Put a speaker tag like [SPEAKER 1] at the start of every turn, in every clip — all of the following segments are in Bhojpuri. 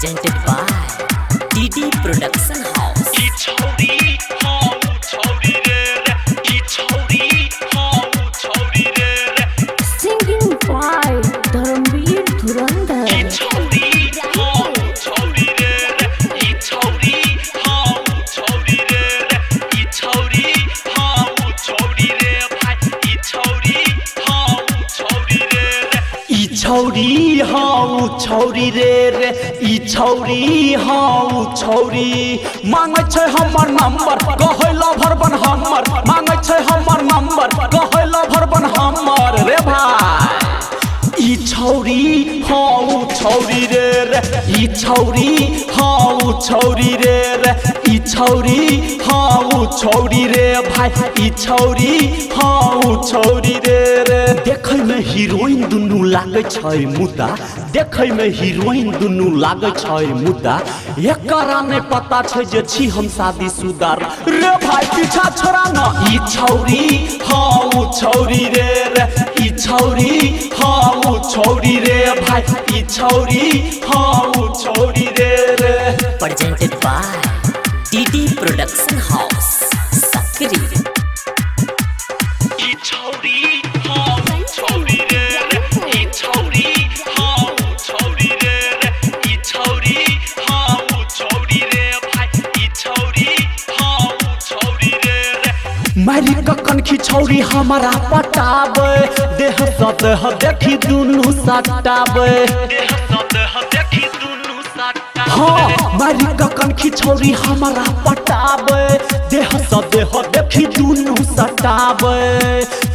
[SPEAKER 1] presented by DD Production House.
[SPEAKER 2] Singing by Dharmveer Dhurandhar.
[SPEAKER 3] छौरी हाँ छौरी रे ई छौरी हाँ छौरी मांगे छै हमर नंबर कहै लवर बन हमर मांगे छै हमर नंबर कहै लवर बन हमर रे भाई ई छौरी हाँ छौरी रे ई छौरी हाँ छौरी रे ई छौरी हाँ छौरी रे भाई ई छौरी हाँ छौरी रे देखै में हीरोइन दुनू लागे छै मुद्दा देखै में हीरोइन दुनू लागे छै मुद्दा एकरा नै पता छै जे छी हम शादीशुदा रे भाई पीछा छोड़ा न ई छौरी हाँ छौरी रे ई छौरी हाँ छौरी रे भाई ई छौरी हाँ छौरी रे
[SPEAKER 1] Presented by DD Production House. Sakri.
[SPEAKER 3] मारी ककन खिछौरी हमारा पटाबे देह स देह देखी दुनू सटाबे हाँ मारी ककन खिछौरी हमारा पटाबे देह स देह देखी दुनू सटाबे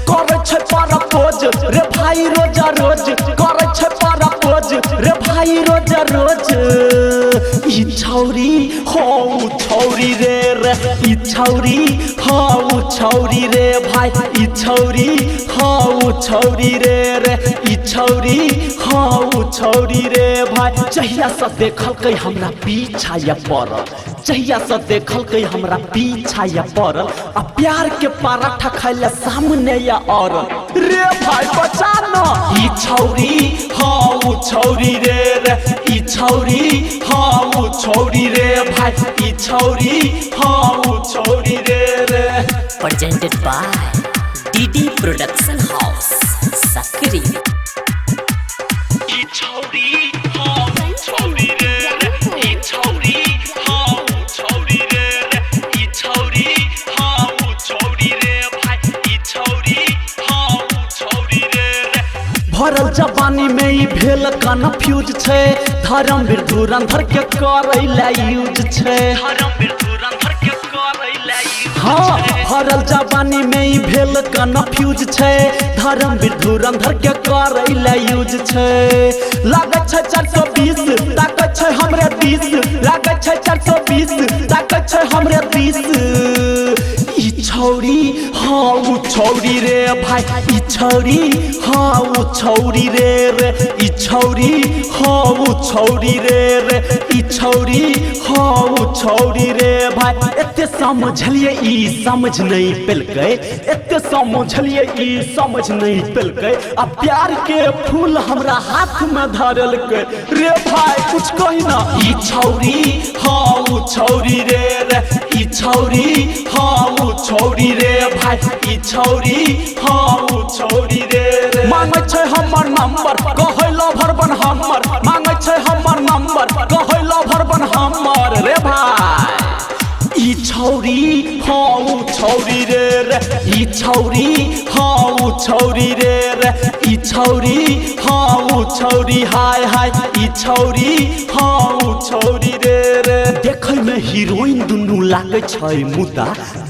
[SPEAKER 3] करे छै परपोज रे भाई रोजा रोज करे छै परपोज रे भाई रोजा रोज ई छौरी हाँ छौरी रे ई छौरी हाँ छौरी रे भाई ई छौरी हाँ छौरी रे ई छौरी हाँ छौरी रे भाई जहिया से देखलकै हमरा पीछा या पड़ल जहिया से देखलकै हमरा पीछा या पड़ल आ प्यार के पराठा खाइले सामने या और रे भाई बचा न ई छौरी हाँ छौरी रे ई छौरी हाँ छौरी रे भाई ई छौरी हाँ छौरी रे
[SPEAKER 1] Presented by DD Production House. Sakri.
[SPEAKER 3] भरल जवानी में ई भेल कन्फ्यूज छै धर्मवीर धुरंधर के करैला यूज छै हाँ भरल जवानी में ई भेल कन्फ्यूज छै धर्मवीर धुरंधर के करैला यूज छै लागै छै 420 ताकै छै हमरे 20 लागै छै 420 ताकै छै हमरे 20 ई छौरी हाँ छौरी रे भाई ई छौरी हाँ छौरी रे ई छौरी हाँ छौरी रे ई छौरी हाँ छौरी रे भाई एते समझलिए ई समझ नहीं पेलकै एते समझलिए ई समझ नहीं पेलकै आ प्यार के फूल हमरा हाथ में धरलकै रे भाई कुछ कही ना ई छौरी हाँ छौरी रे ई छौरी हाँ छौरी रे भाई ई छौरी हाँ छौरी रे मांगे छै हमर नंबर कहै लवर बन हमर मांगे छै हमर नंबर कहै लवर बन हमर रे भाई ई छौरी हाँ छौरी रे ई छौरी हाँ छौरी रे ई छौरी हाँ छौरी हाय हाय ई छौरी हाँ छौरी रे देखै में हीरोइन दुनू लागे छै मुद्दा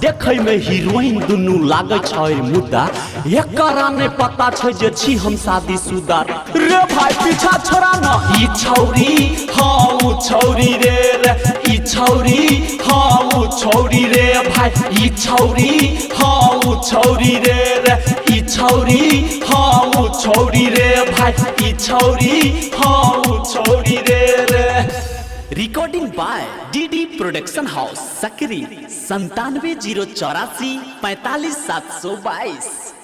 [SPEAKER 3] देखै में हीरोइन दुनू लागे छै मुद्दा एकरा नै पता छै जे छी हम शादीशुदा रे भाई पीछा छोड़ा न ई छौरी हाँ छौरी रे ई छौरी हाँ छौरी रे भाई ई छौरी हाँ छौरी रे ई छौरी हाँ छौरी रे भाई ई छौरी हाँ छौरी रे recording by DD Production House Sakri 97 084 45 722